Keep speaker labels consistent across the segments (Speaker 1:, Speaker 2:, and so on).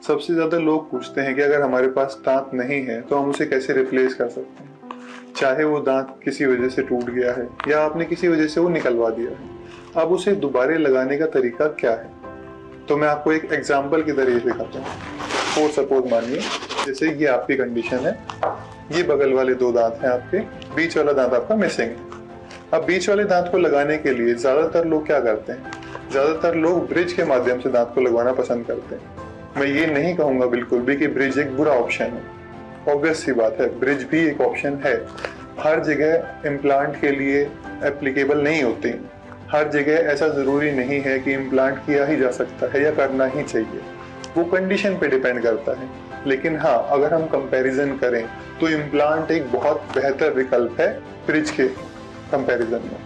Speaker 1: सबसे ज़्यादा लोग पूछते हैं कि अगर हमारे पास दांत नहीं है तो हम उसे कैसे रिप्लेस कर सकते हैं, चाहे वो दांत किसी वजह से टूट गया है या आपने किसी वजह से वो निकलवा दिया है। अब उसे दोबारा लगाने का तरीका क्या है, तो मैं आपको एक एग्जाम्पल की तरह दिखाता हूँ। फॉर सपोज मानिए जैसे ये आपकी कंडीशन है, ये बगल वाले 2 दांत हैं आपके, बीच वाला दांत आपका मिसिंग है। अब बीच वाले दांत को लगाने के लिए ज्यादातर लोग क्या करते हैं, ज्यादातर लोग ब्रिज के माध्यम से दांत को लगवाना पसंद करते हैं। मैं ये नहीं कहूंगा बिल्कुल भी कि ब्रिज एक बुरा ऑप्शन है, ऑब्वियस सी बात है, ब्रिज भी एक ऑप्शन है। हर जगह इम्प्लांट के लिए एप्लीकेबल नहीं होती, हर जगह ऐसा जरूरी नहीं है कि इम्प्लांट किया ही जा सकता है या करना ही चाहिए, वो कंडीशन पे डिपेंड करता है। लेकिन हाँ, अगर हम कंपैरिजन करें तो इम्प्लांट एक बहुत बेहतर विकल्प है ब्रिज के कंपैरिजन में।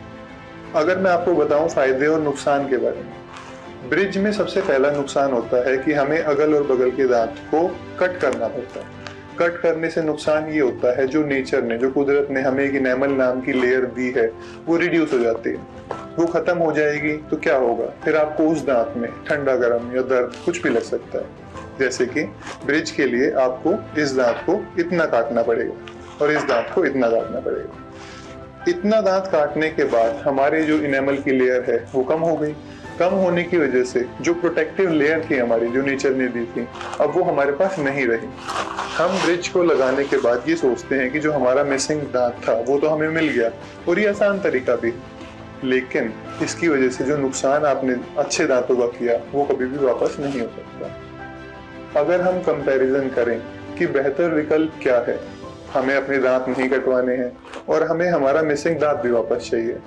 Speaker 1: अगर मैं आपको बताऊं फायदे और नुकसान के बारे में, ब्रिज में सबसे पहला नुकसान होता है कि हमें अगल और बगल के दांत को कट करना पड़ता है। कट करने से नुकसान ये होता है, जो नेचर ने, जो कुदरत ने हमें एक इनेमल नाम की लेयर दी है, वो रिड्यूस हो जाती है, वो खत्म हो जाएगी तो क्या होगा, फिर आपको उस दांत में ठंडा गर्म या दर्द कुछ भी लग सकता है। जैसे कि ब्रिज के लिए आपको इस दांत को इतना काटना पड़ेगा और इस दांत को इतना काटना पड़ेगा। इतना दांत काटने के बाद हमारे जो इनेमल की लेयर है वो कम हो गई। कम होने की वजह से जो प्रोटेक्टिव लेयर थी हमारी, जो नेचर ने दी थी, अब वो हमारे पास नहीं रही। हम ब्रिज को लगाने के बाद ये सोचते हैं कि जो हमारा मिसिंग दांत था वो तो हमें मिल गया, और ये आसान तरीका भी, लेकिन इसकी वजह से जो नुकसान आपने अच्छे दांतों का किया वो कभी भी वापस नहीं हो सकता। अगर हम कंपैरिजन करें कि बेहतर विकल्प क्या है, हमें अपने दांत नहीं कटवाने हैं और हमें हमारा मिसिंग दांत भी वापस चाहिए,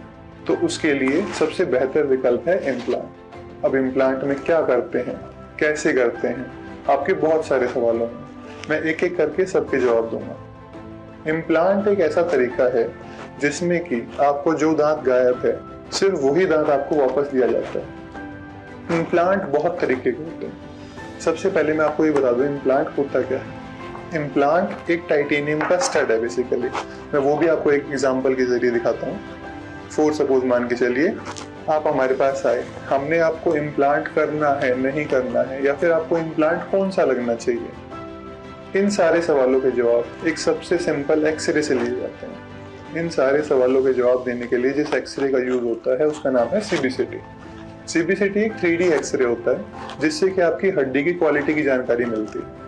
Speaker 1: तो उसके लिए सबसे बेहतर विकल्प है इम्प्लांट। अब इम्प्लांट में क्या करते हैं, कैसे करते हैं, आपके बहुत सारे सवालों में मैं एक एक करके सबके जवाब दूंगा। इम्प्लांट एक ऐसा तरीका है जिसमें कि आपको जो दांत गायब है सिर्फ वही दांत आपको वापस दिया जाता है। इम्प्लांट बहुत तरीके के होते हैं। सबसे पहले मैं आपको ये बता दूं इम्प्लांट होता क्या है। इम्प्लांट एक टाइटेनियम का स्टड है बेसिकली। मैं वो भी आपको एक एग्जांपल के जरिए दिखाता हूँ। फॉर सपोज मान के चलिए आप हमारे पास आए, हमने आपको इम्प्लांट करना है, नहीं करना है, या फिर आपको इम्प्लांट कौन सा लगना चाहिए, इन सारे सवालों के जवाब एक सबसे सिंपल एक्सरे से लिए जाते हैं। इन सारे सवालों के जवाब देने के लिए जिस एक्सरे का यूज होता है उसका नाम है सीबीसीटी। सीबीसीटी एक 3D एक्सरे होता है जिससे कि आपकी हड्डी की क्वालिटी की जानकारी मिलती है।